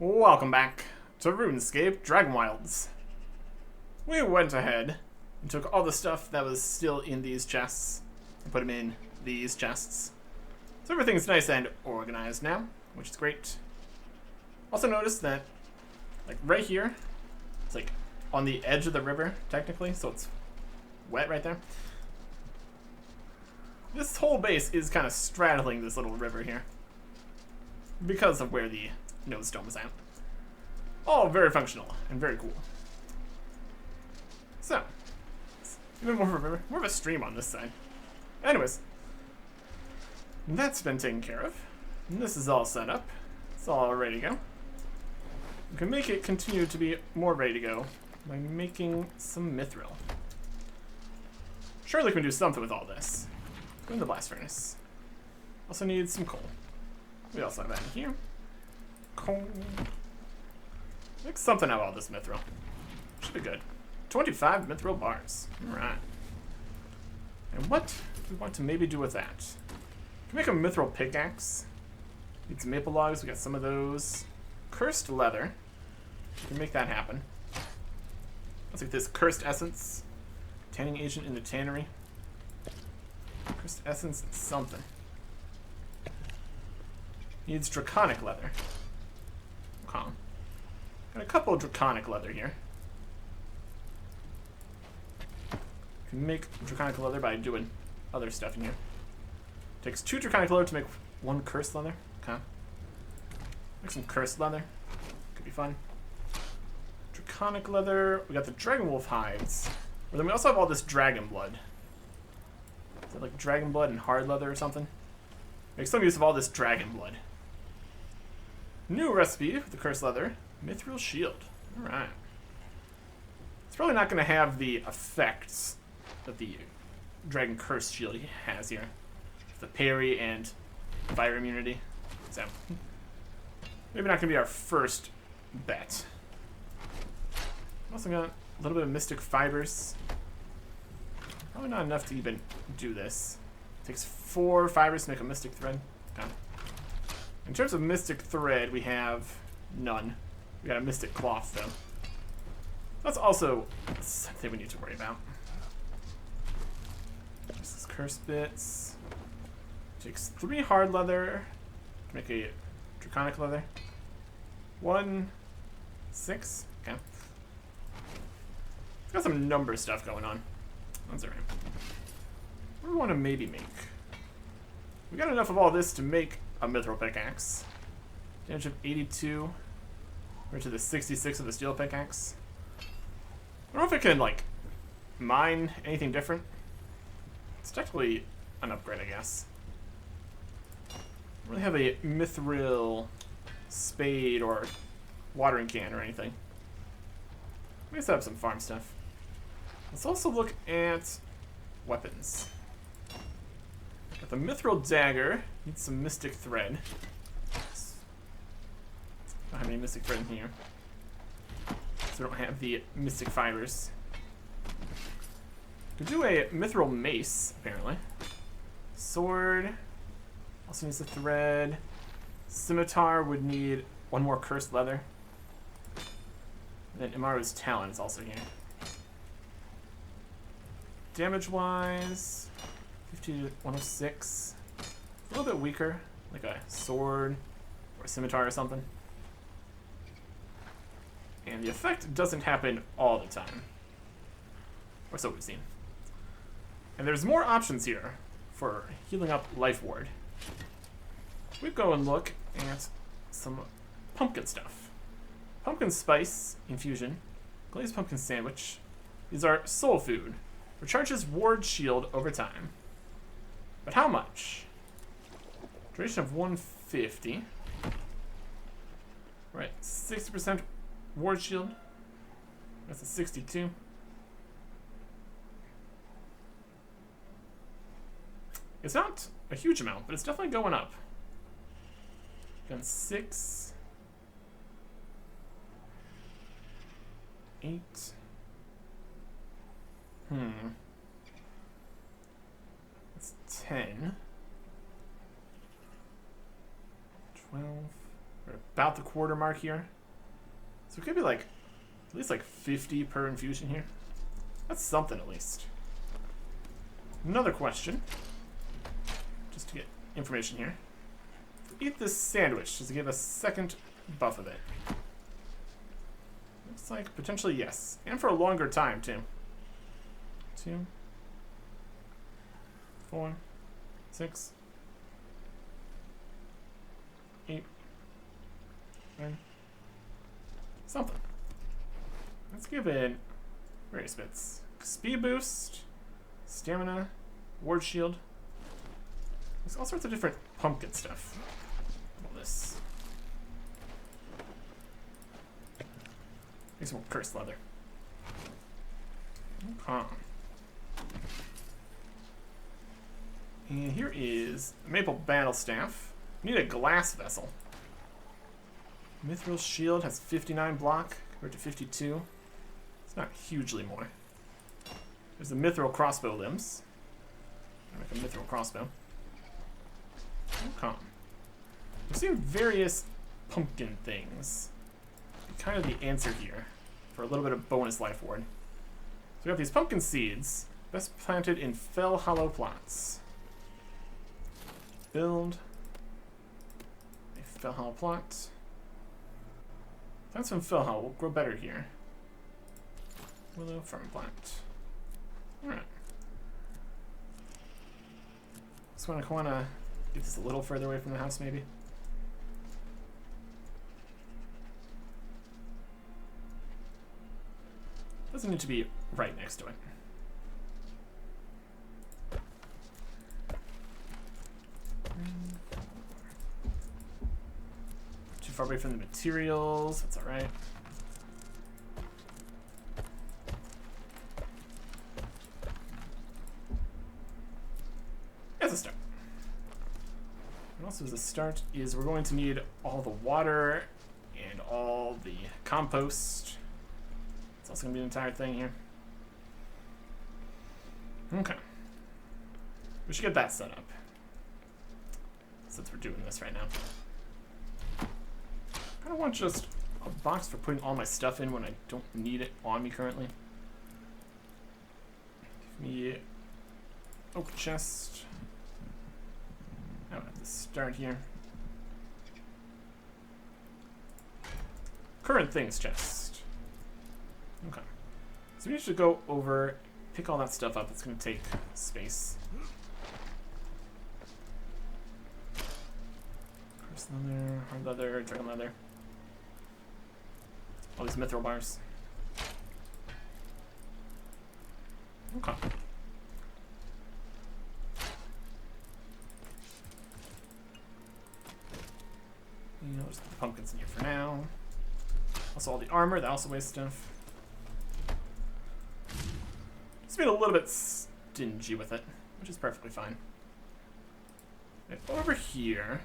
Welcome back to RuneScape Dragonwilds. We went ahead and took all the stuff that was still in these chests and put them in these chests. So everything's nice and organized now, which is great. Also notice that, like right here, it's like on the edge of the river, technically, so it's wet right there. This whole base is kind of straddling this little river here because of where the nose dome is at. All very functional and very cool. So, even more of a river, more of a stream on this side. Anyways, that's been taken care of. And this is all set up. It's all ready to go. We can make it continue to be more ready to go by making some mithril. Surely we can do something with all this. Go in the blast furnace. Also need some coal. We also have that in here. Coal. Make something out of all this mithril. Should be good. 25 mithril bars. Alright. And what do we want to maybe do with that? We can make a mithril pickaxe. Need some maple logs. We got some of those. Cursed leather. We can make that happen. Let's get this cursed essence. Tanning agent in the tannery. Cursed essence and something. Needs draconic leather. Okay. Got a couple of draconic leather here. Can make draconic leather by doing other stuff in here. Takes 2 draconic leather to make 1 cursed leather. Okay. Make some cursed leather. Could be fun. Draconic leather. We got the Dragonwolf hides. But then we also have all this dragon blood. Is that like dragon blood and hard leather or something? Make some use of all this dragon blood. New recipe with the cursed leather. Mithril shield. Alright. It's probably not going to have the effects that the dragon cursed shield has here. The parry and fire immunity. So, maybe not going to be our first bet. Also got a little bit of mystic fibers. Probably not enough to even do this. Takes 4 fibers to make a mystic thread. Okay. In terms of mystic thread, we have none. We got a mystic cloth, though. That's also something we need to worry about. This is cursed bits. Takes 3 hard leather to make a draconic leather. 1, 6. Okay. It's got some number stuff going on. That's alright. What do we want to maybe make? We got enough of all this to make a mithril pickaxe. Damage of 82. We're to the 66 of the steel pickaxe. I don't know if it can, like, mine anything different. It's technically an upgrade, I guess. I don't really have a mithril spade or watering can or anything. Let me set up some farm stuff. Let's also look at weapons. Got the mithril dagger. Needs some mystic thread. Don't have any mystic thread in here. So I don't have the mystic fibers. Could do a mithril mace, apparently. Sword. Also needs the thread. Scimitar would need 1 more cursed leather. And then Imaru's talon is also here. Damage-wise, 50 to 106. A little bit weaker, like a sword or a scimitar or something. And the effect doesn't happen all the time. Or so we've seen. And there's more options here for healing up Life Ward. We go and look at some pumpkin stuff. Pumpkin spice infusion, glazed pumpkin sandwich. These are soul food. Recharges ward shield over time. But how much? Duration of 150. Right, 60% ward shield. That's a 62. It's not a huge amount, but it's definitely going up. Got 6, 8. That's 10. 12. We're about the quarter mark here. So it could be like at least like 50 per infusion here. That's something at least. Another question, just to get information here. Eat this sandwich. Does it give a second buff of it? Looks like potentially yes. And for a longer time too. 2, 4, 6, 8, 9. Something. Let's give it various bits. Speed boost, stamina, ward shield. There's all sorts of different pumpkin stuff. All this. Here's some more cursed leather. Okay. And here is a maple battle staff. We need a glass vessel. Mithril shield has 59 block compared to 52. It's not hugely more. There's the mithril crossbow limbs. I'll make a mithril crossbow. Okay. We're seeing various pumpkin things. Kind of the answer here for a little bit of bonus life ward. So we have these pumpkin seeds, best planted in fell hollow plots. Build a fell hollow plot. Plants from fell hollow will grow better here. Willow farm plant. Alright. Just wanna get this a little further away from the house maybe. Doesn't need to be right next to it. Too far away from the materials, that's alright. As a start. And also as a start is we're going to need all the water and all the compost. It's also going to be an entire thing here. Okay. We should get that set up. Since we're doing this right now. I kind of want just a box for putting all my stuff in when I don't need it on me currently. Give me oak chest. Now I have to start here. Current things chest. Okay. So we need to go over, pick all that stuff up. It's going to take space. Curse leather, hard leather, dragon leather. All these mithril bars. Okay. You know, just put the pumpkins in here for now. Also all the armor, that also weighs stuff. Just being a little bit stingy with it, which is perfectly fine. Okay, over here,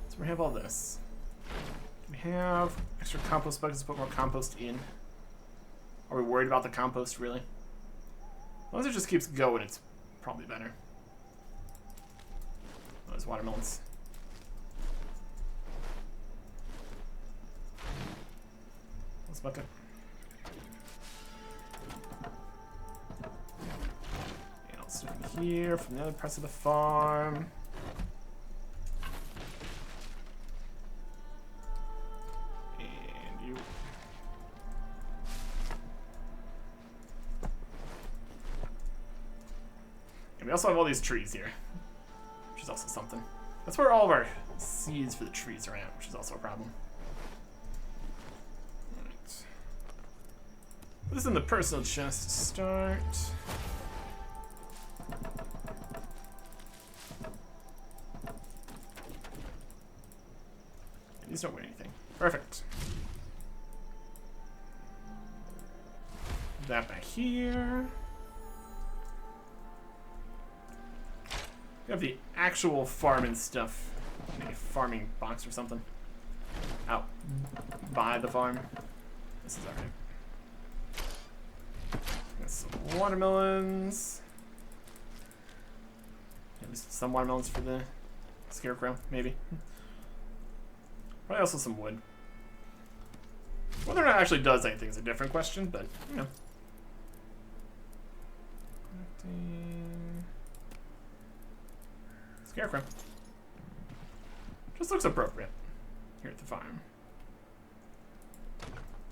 so we have all this. We have extra compost buckets to put more compost in. Are we worried about the compost, really? As long as it just keeps going, it's probably better. Oh, there's watermelons. Let's bucket. And I'll stick in here from the other parts of the farm. And you. And we also have all these trees here, which is also something. That's where all of our seeds for the trees are at, which is also a problem. Put this in the personal chest to start. And these don't weigh anything. Perfect. Put that back here. We have the actual farming stuff. Maybe a farming box or something. Out by the farm. This is alright. Got some watermelons. At least some watermelons for the scarecrow, maybe. Probably also some wood. Whether or not it actually does anything is a different question, but, you know. Scarecrow. Just looks appropriate here at the farm.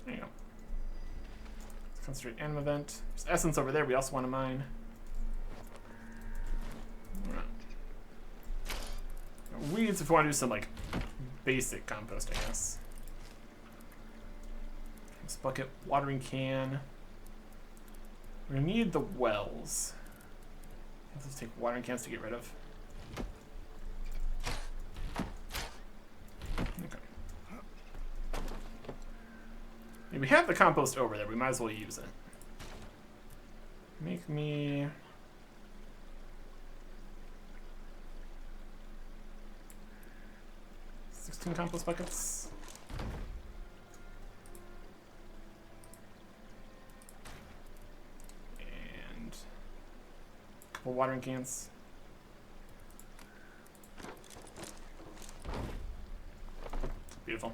There you go. Concentrate Anim event. There's essence over there we also want to mine. Alright. Weeds if we want to do some like basic compost, I guess. This bucket, watering can. We're gonna need the wells. Let's take watering cans to get rid of. Okay. Yeah, we have the compost over there. We might as well use it. Make me... compost buckets. And a couple watering cans. Beautiful.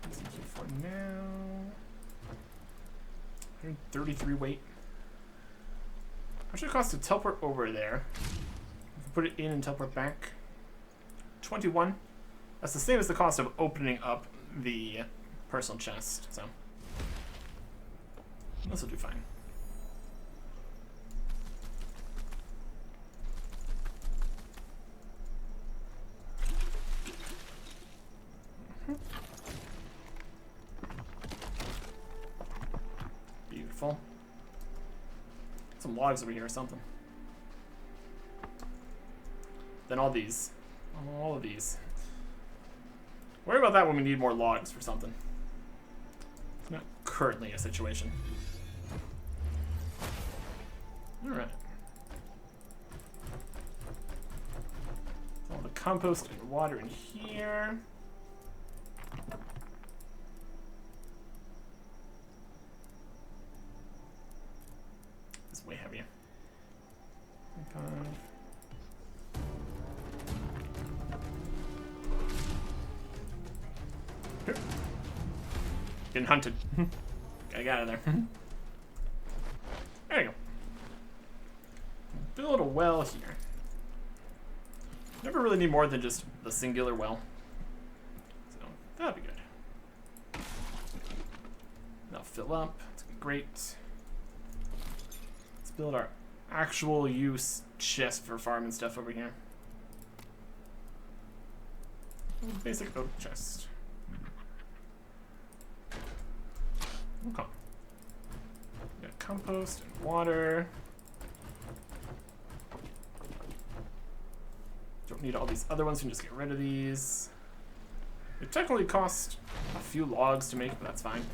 Thank you for now. 133 weight. How much it cost to teleport over there? If we put it in and teleport back. 21. That's the same as the cost of opening up the personal chest, so this will do fine. Beautiful. Some logs over here or something. Then all these. All of these. Worry about that when we need more logs for something. It's not currently a situation. Alright. All the compost and water in here. This is way heavier. 25. Getting hunted. Gotta get out of there. There you go. Build a well here. Never really need more than just the singular well. So that'll be good. That'll fill up. It's gonna be great. Let's build our actual use chest for farm and stuff over here. Basic oak chest. Okay. We got compost and water. Don't need all these other ones, we can just get rid of these. It technically costs a few logs to make, but that's fine.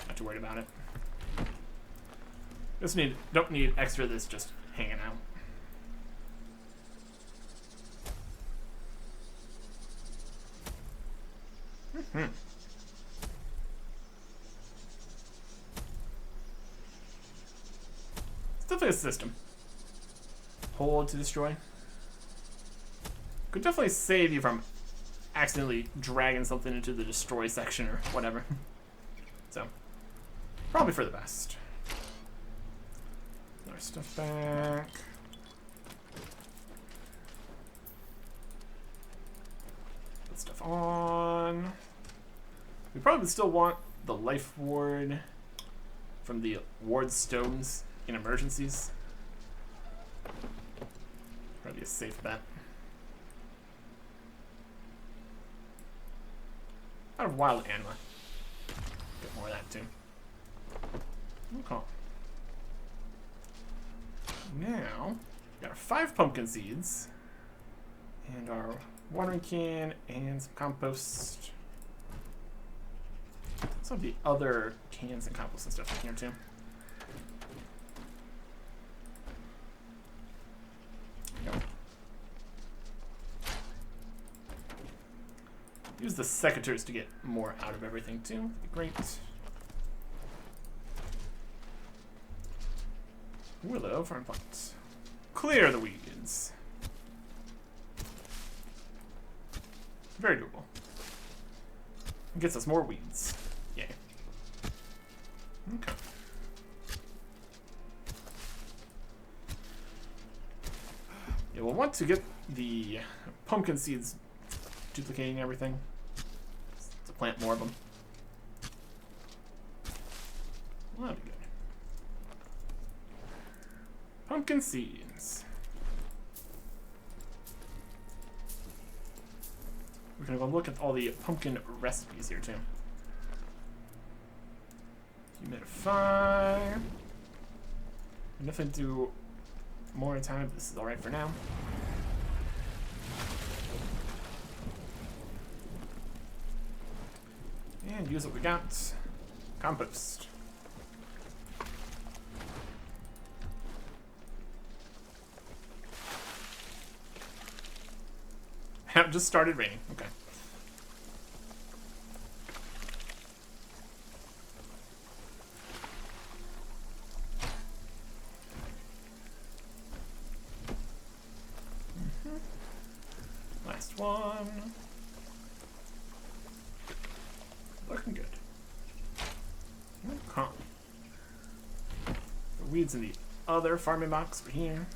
Not too worried about it. Don't need extra of this just hanging out. Mm-hmm. It's definitely a system. Hold to destroy. Could definitely save you from accidentally dragging something into the destroy section or whatever. So, probably for the best. Put our stuff back. Put stuff on. We probably still want the life ward from the ward stones in emergencies. Probably a safe bet. Out of wild anima. Get more of that too. Okay. Now, we got our 5 pumpkin seeds, and our watering can, and some compost. Some of the other cans and compost and stuff in here too. There we go. Use the secateurs to get more out of everything too. That'd be great. Willow, farm pots. Clear the weeds. Very doable. It gets us more weeds. Yay. Okay. Yeah, we'll want to get the pumpkin seeds duplicating everything to plant more of them. Well, that'd be good. Pumpkin seeds. We're gonna go look at all the pumpkin recipes here too. Humidify. We definitely do more time, but this is alright for now. And use what we got. Compost. It just started raining. Okay. Last one. Looking good. Okay. The weeds in the other farming box over here.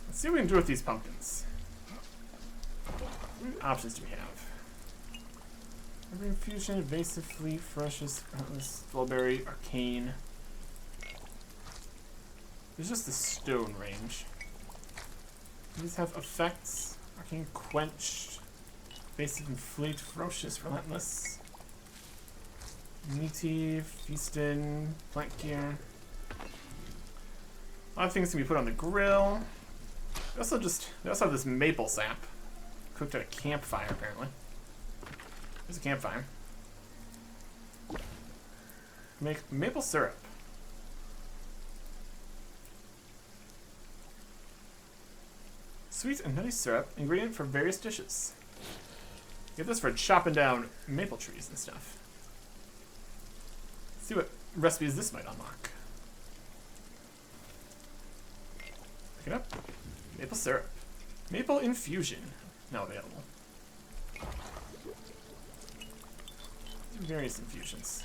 Let's see what we can do with these pumpkins. What options do we have? Every infusion, evasive, fleet, ferocious, strawberry, arcane. There's just the stone range. These have effects. Arcane, quenched, evasive and fleet, ferocious, relentless. Meaty, feasted, plant gear. A lot of things can be put on the grill. They also have this maple sap. Cooked at a campfire, apparently. There's a campfire. Make maple syrup. Sweet and nutty syrup, ingredient for various dishes. Get this for chopping down maple trees and stuff. Let's see what recipes this might unlock. Pick it up. Maple syrup. Maple infusion. Now available. Various infusions.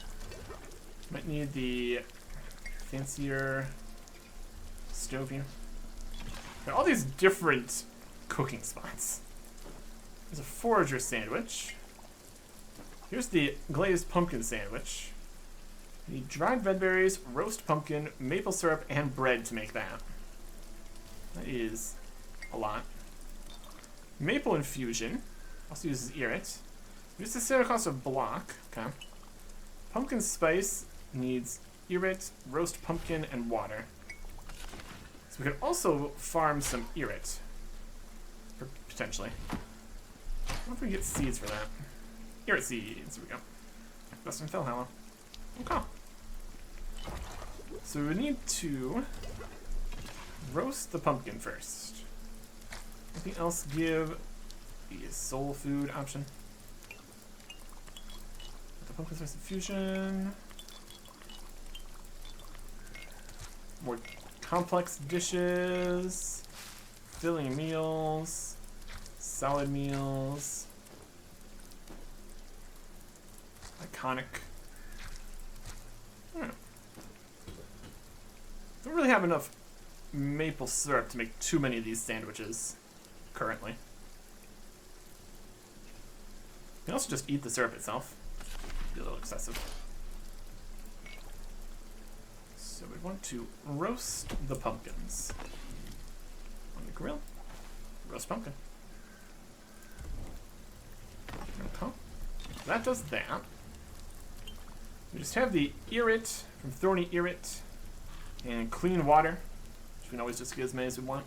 Might need the fancier stove here. Got all these different cooking spots. There's a forager sandwich. Here's the glazed pumpkin sandwich. You need dried red berries, roast pumpkin, maple syrup, and bread to make that. That is a lot. Maple infusion. Also uses Irit. Use the standard cost of block. Okay. Pumpkin spice needs Irit, roast pumpkin, and water. So we can also farm some Irit. Potentially. What if we get seeds for that? Irit seeds. Here we go. Western Fellhallow. Okay. So we need to roast the pumpkin first. Anything else give the soul food option? The pumpkin spice infusion. More complex dishes. Filling meals. Salad meals. Iconic. Don't really have enough maple syrup to make too many of these sandwiches currently. You can also just eat the syrup itself. Be a little excessive. So we want to roast the pumpkins on the grill. Roast pumpkin. Okay. That does that. We just have the Irit from Thorny Irit and clean water, which we can always just get as many as we want.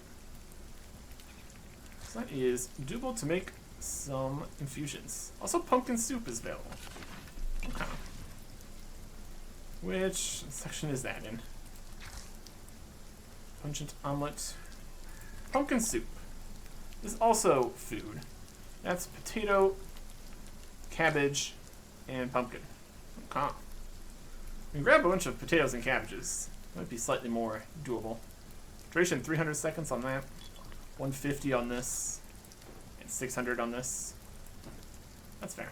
So that is doable to make some infusions. Also, pumpkin soup is available. Okay. Which section is that in? Pungent omelet. Pumpkin soup. This is also food. That's potato, cabbage, and pumpkin. Okay. We can grab a bunch of potatoes and cabbages. Might be slightly more doable. Duration 300 seconds on that. 150 on this. And 600 on this. That's fair.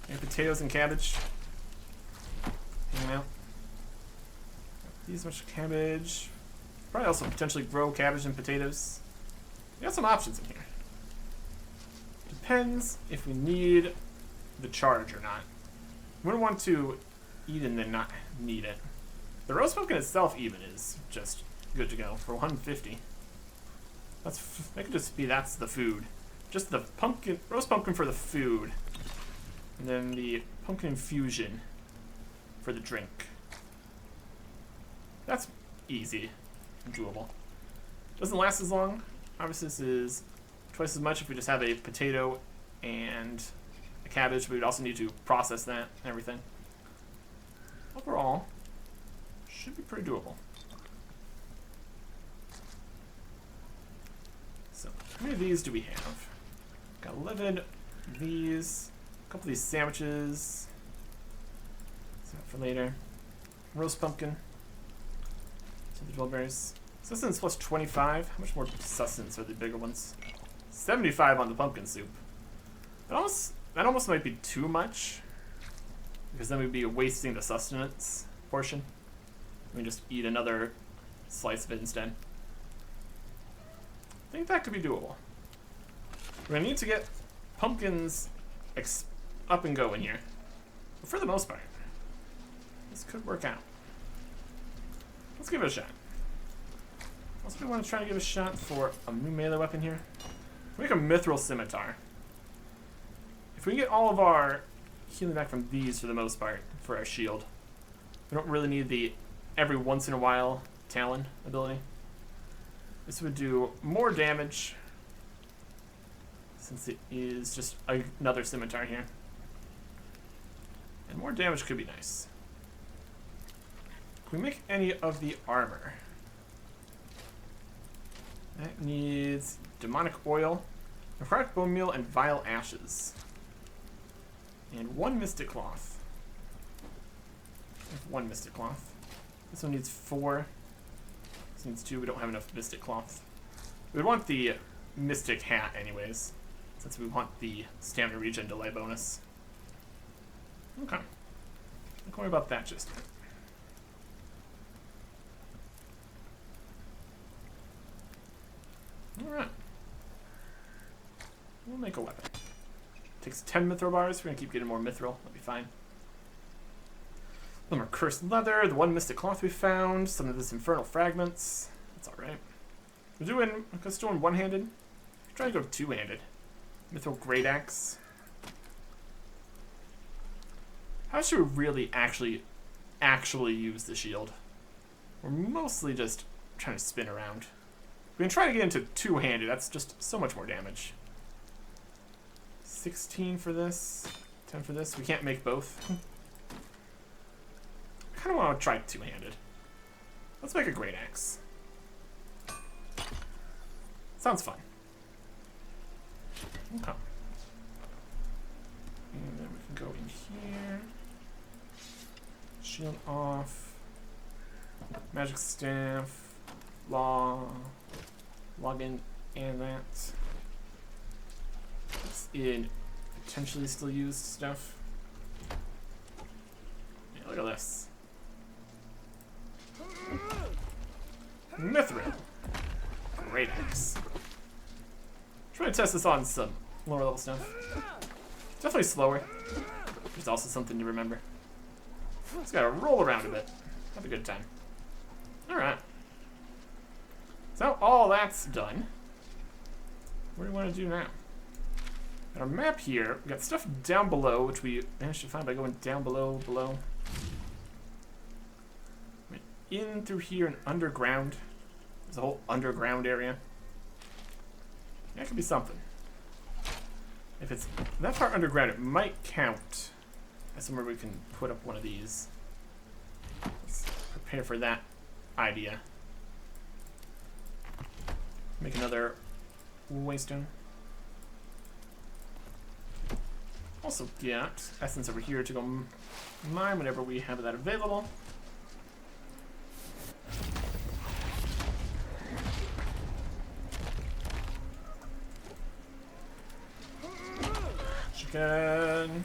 And potatoes and cabbage. Hanging out. These much cabbage. Probably also potentially grow cabbage and potatoes. We got some options in here. Depends if we need the charge or not. We wouldn't want to eat and then not need it. The roast pumpkin itself even is just good to go for 150. That could just be that's the food. Just the pumpkin, roast pumpkin for the food. And then the pumpkin infusion for the drink. That's easy and doable. Doesn't last as long. Obviously this is twice as much if we just have a potato and a cabbage, but we'd also need to process that and everything. Overall, should be pretty doable. So, how many of these do we have? Got 11 of these, a couple of these sandwiches. So for later. Roast pumpkin. So the 12 berries. Sustenance plus 25. How much more sustenance are the bigger ones? 75 on the pumpkin soup. That almost might be too much. Because then we'd be wasting the sustenance portion. We can just eat another slice of it instead. I think that could be doable. We're gonna need to get pumpkins up and going here. But for the most part, this could work out. Let's give it a shot. Also, we want to try to give a shot for a new melee weapon here. Make a mithril scimitar. If we get all of our healing back from these for the most part for our shield, we don't really need the every once in a while talon ability. This would do more damage since it is just another scimitar here. And more damage could be nice. Can we make any of the armor? That needs demonic oil, necrotic bone meal, and vile ashes. And 1 mystic cloth. I have 1 mystic cloth. This one needs 4. This needs 2. We don't have enough mystic cloth. We would want the mystic hat anyways, since we want the stamina regen delay bonus. Okay. Don't worry about that just yet. Alright. We'll make a weapon. Takes 10 mithril bars. We're gonna keep getting more mithril. That'll be fine. Some more cursed leather, the 1 mystic cloth we found, some of this infernal fragments. That's alright. We're doing one-handed. Try to go two-handed. Mithril great axe. How should we really actually use the shield? We're mostly just trying to spin around. We can try to get into two-handed. That's just so much more damage. 16 for this, 10 for this. We can't make both. I kind of want to try two-handed. Let's make a great axe. Sounds fun. Okay. And then we can go in here. Shield off. Magic staff. Login and that. It's in potentially still used stuff. Yeah, look at this. Mithril. Great axe. Trying to test this on some lower level stuff. Definitely slower. There's also something to remember. Just gotta roll around a bit. Have a good time. Alright. So all that's done. What do we want to do now? Got our map here. We got stuff down below, which we managed to find by going down below. Went in through here and underground. There's a whole underground area. That could be something. If it's that far underground, it might count as somewhere we can put up one of these. Let's prepare for that idea. Make another waystone. Also get essence over here to go mine whenever we have that available. Chicken.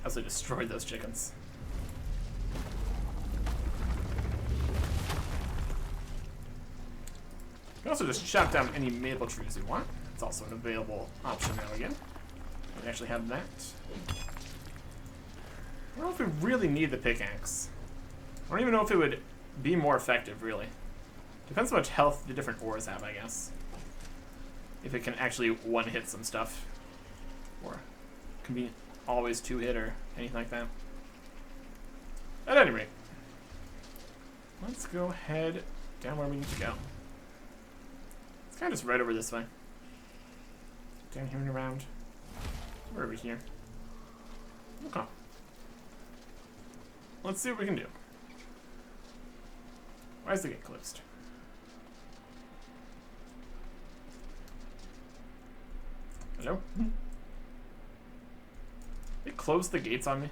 As I destroyed those chickens. You can also just chop down any maple trees you want. It's also an available option now again. We actually have that. I don't know if we really need the pickaxe. I don't even know if it would be more effective, really. Depends how much health the different ores have, I guess. If it can actually one-hit some stuff. Or can be always two-hit or anything like that. At any rate, let's go head down where we need to go. It's kind of just right over this way. Down here and around. We're over here. Okay. Let's see what we can do. Why is the gate closed? Hello? They closed the gates on me?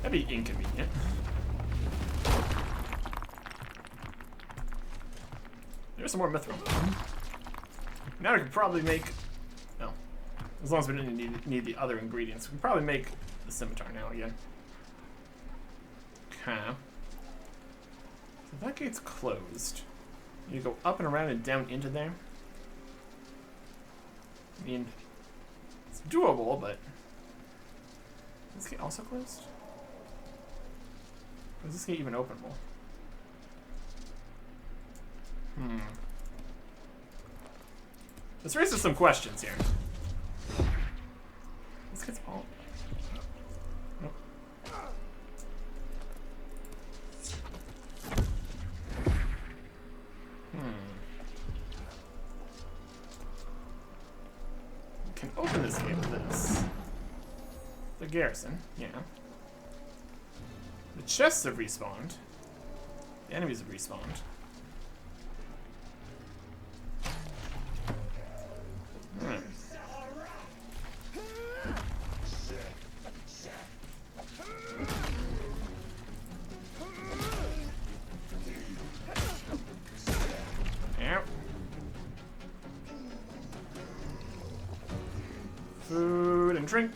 That'd be inconvenient. There's some more mithril. Now we could probably make... No. As long as we didn't need the other ingredients, we can probably make the scimitar now again. Okay. So that gate's closed. You go up and around and down into there. I mean, it's doable, but... Is this gate also closed? Or is this gate even openable? This raises some questions here. This gets all... Nope. We can open this gate with this. The garrison, yeah. The chests have respawned. The enemies have respawned. Food and drink.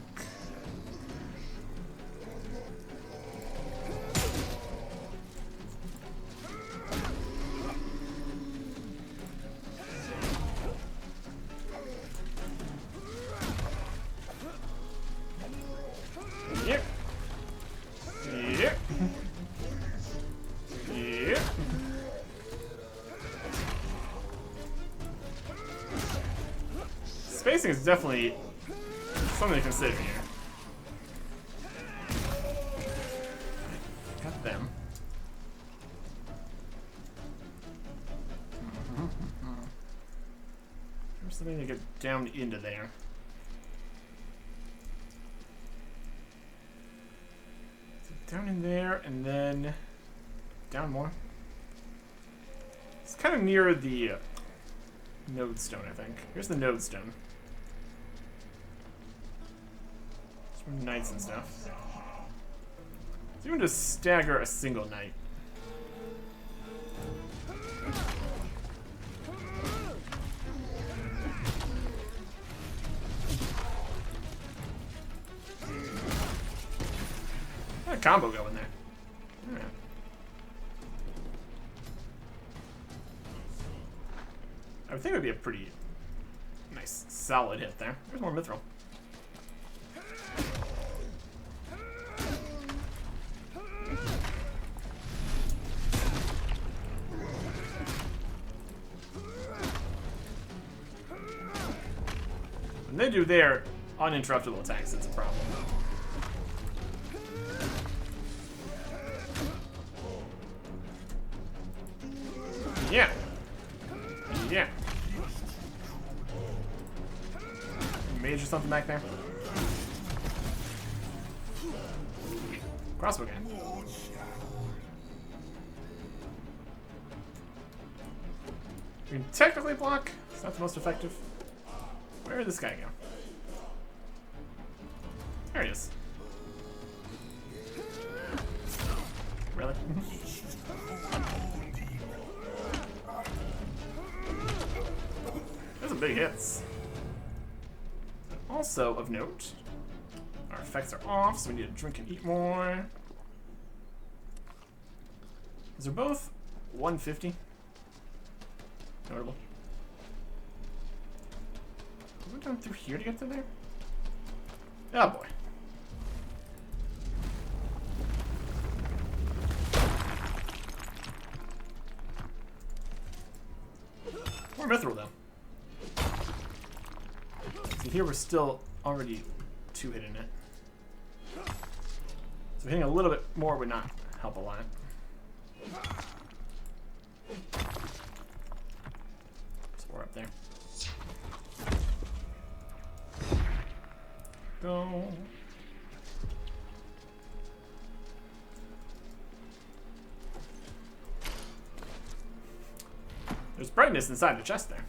Yep. Yep. Yep. Spacing is definitely something to consider here. Got them. There's something to get down into there. So down in there, and then down more. It's kind of near the node stone, I think. Here's the node stone. Knights and stuff. So you want to stagger a single knight. Got a combo going there. All right. I would think it would be a pretty nice, solid hit there. There's more mithril. When they do their uninterruptible attacks, it's a problem. Yeah. Yeah. Mage or something back there? Crossbow guy. You can technically block. It's not the most effective. Where did this guy go? There he is. Really? Those are big hits. Also, of note, our effects are off, so we need to drink and eat more. These are both 150. Notable. We went down through here to get to there? Oh boy. More mithril though. See, here we're still already 2 hitting it. So hitting a little bit more would not help a lot. So we're up there. Go. There's brightness inside the chest there.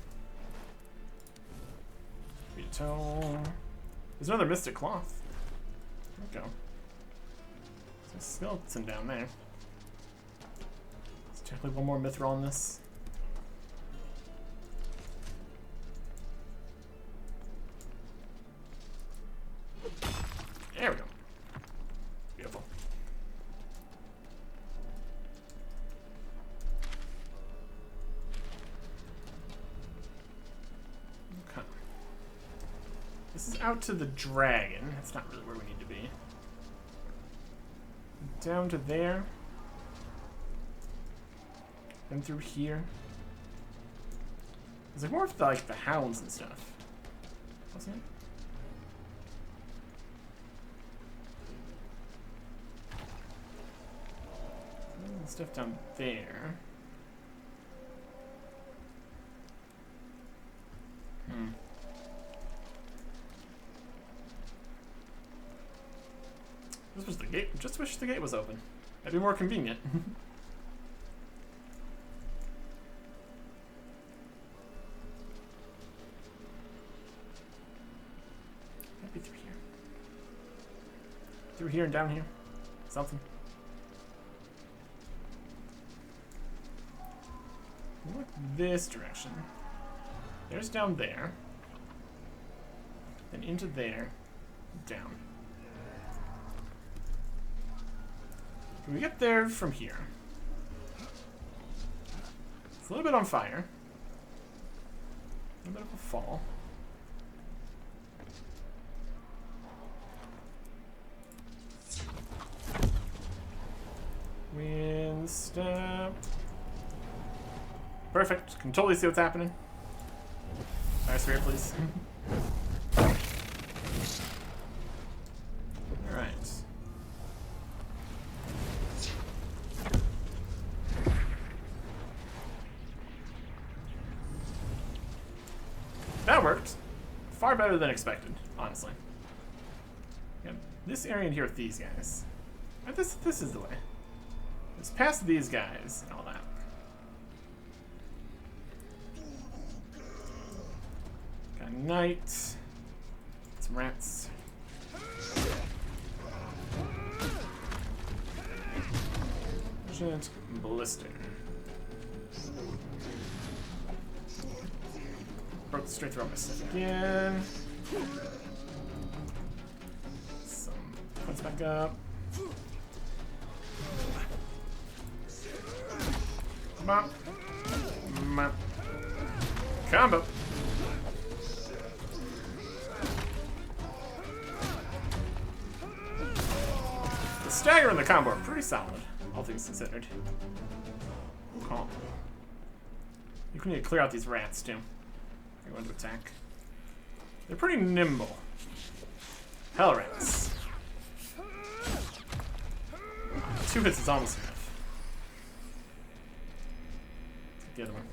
There's another mystic cloth. There we go. There's a skeleton down there. There's definitely one more mithril on this. There we go. Beautiful. Okay. This is out to the dragon. That's not really where we need to be. Down to there. And through here. It's like more of the, like the hounds and stuff. Wasn't it? Stuff down there. This was the gate. Just wish the gate was open. That'd be more convenient. Maybe through here. Through here and down here. Something. Look this direction. There's down there. Then into there. Down. Can we get there from here? It's a little bit on fire. A little bit of a fall. Wind step. Perfect. Can totally see what's happening. Fire sphere, please. Alright. That worked. Far better than expected, honestly. Yeah, this area in here with these guys. This is the way. It's past these guys and all that. Got night. Some rats. Agent ballistic. Broke straight through my stuff again. Some points back up. Mop. Mop. Combo. The stagger and the combo are pretty solid, all things considered. Calm. You can need to clear out these rats too. If you're going to attack. They're pretty nimble. Hell rats. 2 hits is almost enough. The other one.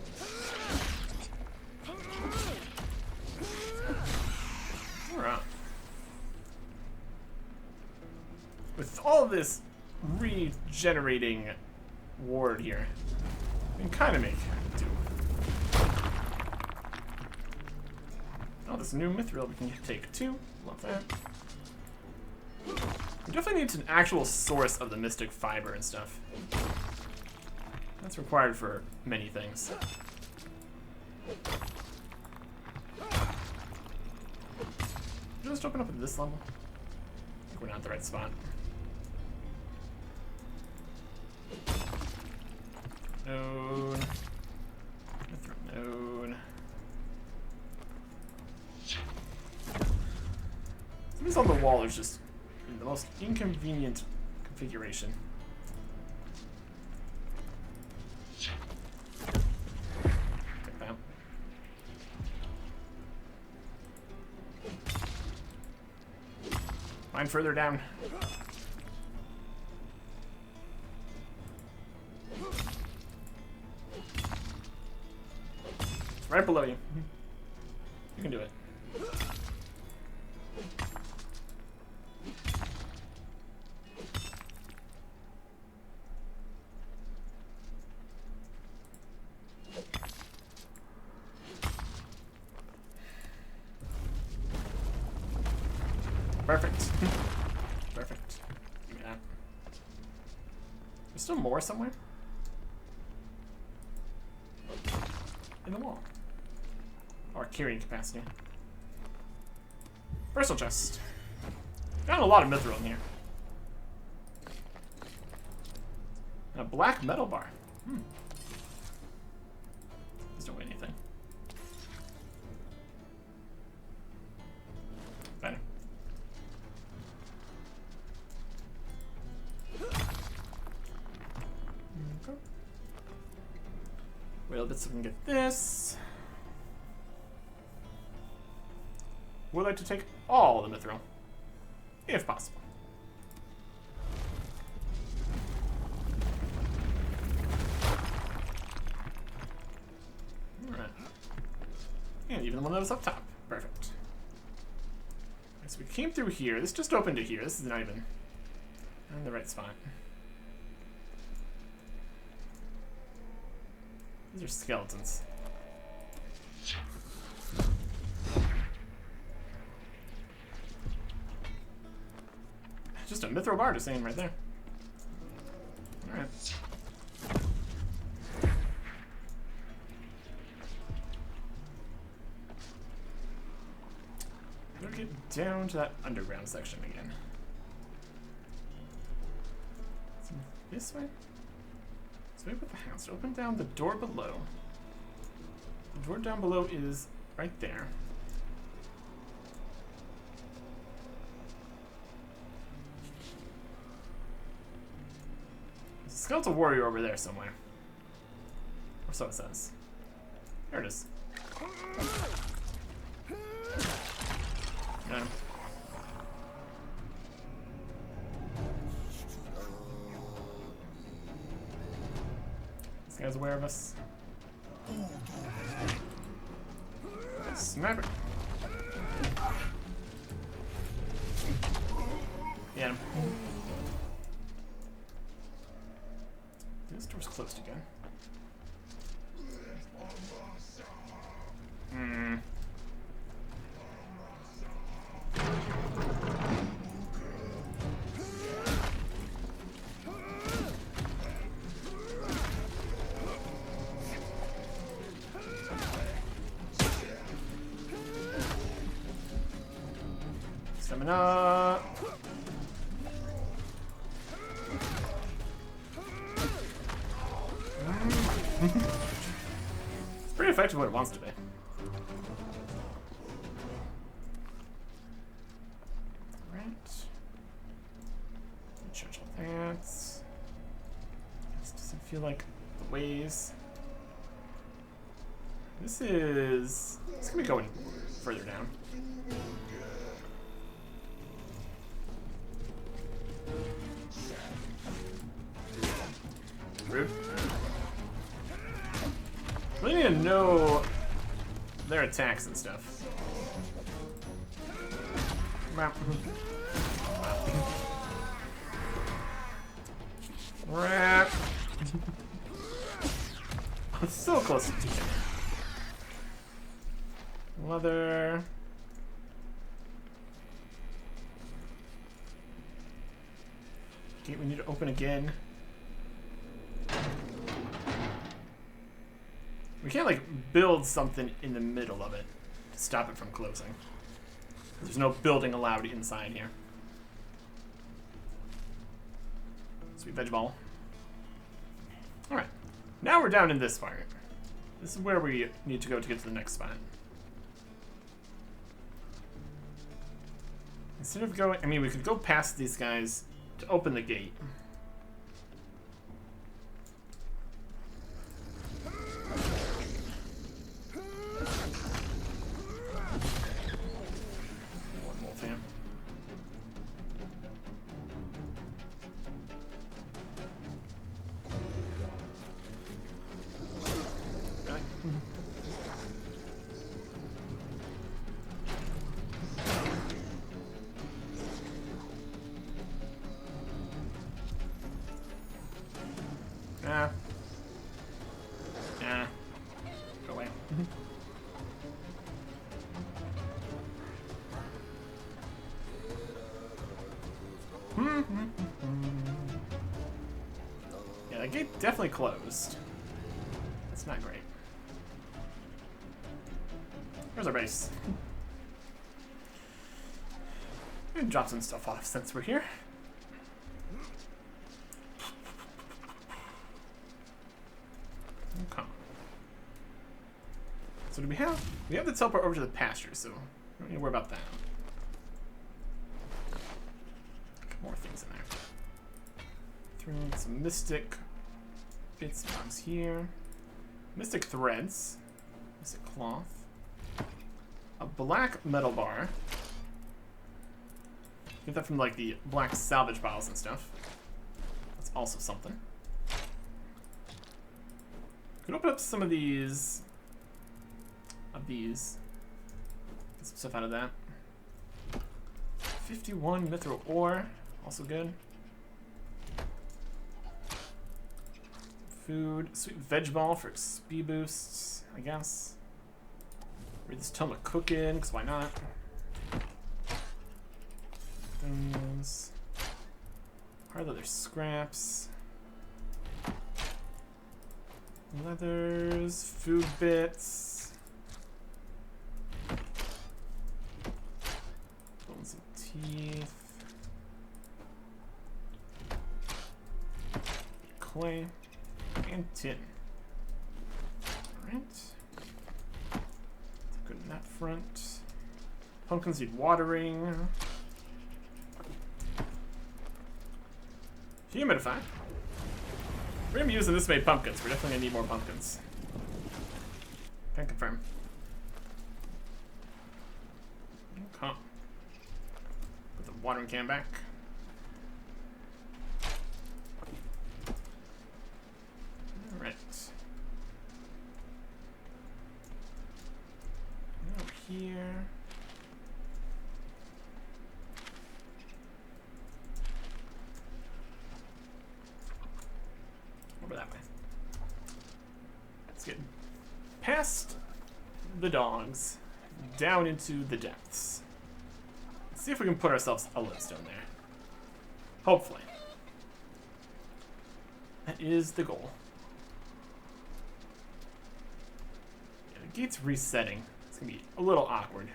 Alright. With all this regenerating ward here, we can kind of make do. Oh, this new mithril we can take 2. Love that. We definitely need an actual source of the mystic fiber and stuff. That's required for many things. Just open up at this level. I think we're not at the right spot. Node. Node. Something's on the wall is just in the most inconvenient configuration. Take that. Mine further down. It's right below you. You can do it. Perfect. Perfect. Give me that. There's still more somewhere? In the wall. Or carrying capacity. Versatile chest. Got a lot of mithril in here. A black metal bar. Doesn't weigh anything. Better. Okay. Wait a little bit so we can get this. Would like to take all the mithril, if possible. Alright. And even the one that was up top. Perfect. Okay, so we came through here. This just opened to here. This is not even in the right spot. These are skeletons. Just a mithril bar just saying right there. Alright. Better get down to that underground section again. So this way? So we put the house. Open down the door below. The door down below is right there. There's a skeletal warrior over there somewhere. Or so it says. There it is. Got him. This guy's aware of us. Sniper. Get him. This door's closed again. Stamina. It's pretty effective what it wants to be. Right. Charge all that. This doesn't feel like the ways. This gonna be going further down. Rude. Really need to know their attacks and stuff. Rat. I'm so close to teaching. Leather. Gate we need to open again. We can't like build something in the middle of it to stop it from closing. There's There's no building allowed inside here. Sweet veg ball. Alright. Now we're down in this part. This is where we need to go to get to the next spot. Instead of going... I mean, we could go past these guys to open the gate. One wolf here. Go away. Yeah, the gate definitely closed. That's not great. Where's our base? I'm gonna drop some stuff off since we're here. Okay. So do we have the teleport over to the pasture, so we don't need to worry about that. More things in there. Throw in some mystic bits and bobs here. Mystic threads. Mystic cloth. A black metal bar. Get that from like the black salvage bottles and stuff. That's also something. Could open up some of these. Get some stuff out of that. 51 mithril ore, also good. Food, sweet veg ball for XP boosts, I guess. Read this tome of cooking, because why not? Those hard leather scraps. Leathers, food bits. Bones and teeth. Clay. And tin. Alright. Good in that front. Pumpkins need watering. Humidify. We're gonna be using this made pumpkins. We're definitely gonna need more pumpkins. Can confirm. Okay. Put the watering can back. Alright. Over here. Over that way. Let's get past the dogs, down into the depths. Let's see if we can put ourselves a lipstone there. Hopefully. That is the goal. Yeah, the gate's resetting. It's gonna be a little awkward.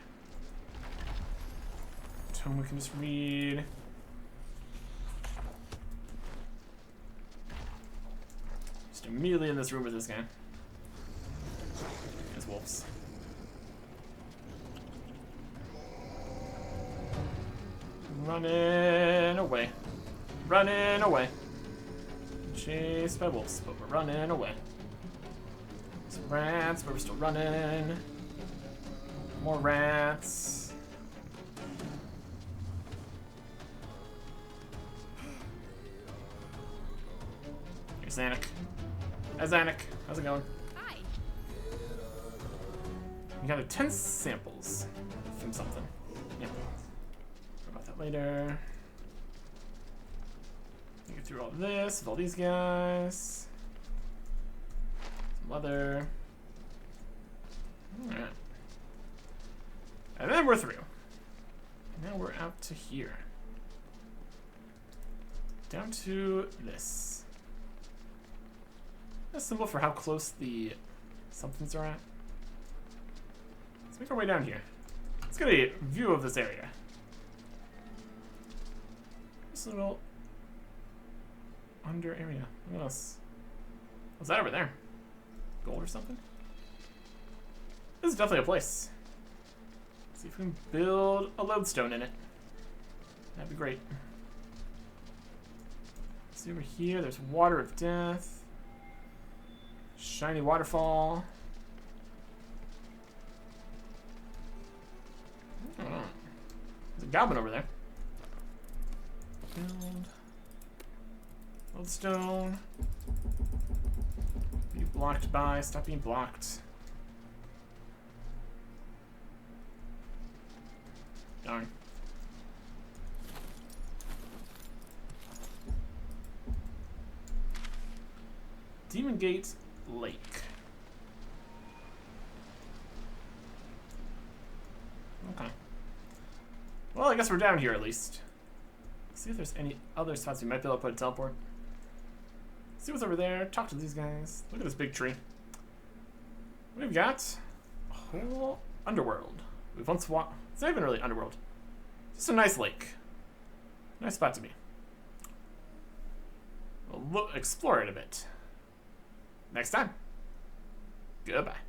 Tome we can just read. Just immediately in this room with this guy. There's wolves. Running away. Running away. Chased by wolves, but we're running away. Some rats, but we're still running. More rats. Here's Zanuck. Hi, Zanuck. How's it going? Hi. We got 10 samples from something. Yeah. Talk about that later. Get through all this with all these guys. Some leather. Alright. And then we're through. Now we're out to here. Down to this. A symbol for how close the somethings are at. Let's make our way down here. Let's get a view of this area. This little under area. What else? What's that over there? Gold or something? This is definitely a place. Let's see if we can build a lodestone in it. That'd be great. See over here, there's Water of Death. Shiny waterfall. I don't know. There's a goblin over there. Build. Lodestone. Be blocked by. Stop being blocked. Darn. Demon Gate Lake. Okay. Well, I guess we're down here at least. Let's see if there's any other spots we might be able to put a teleport. See what's over there. Talk to these guys. Look at this big tree. We've got a whole underworld. We've once walked. It's not even really underworld. Just a nice lake. Nice spot to be. We'll explore it a bit. Next time. Goodbye.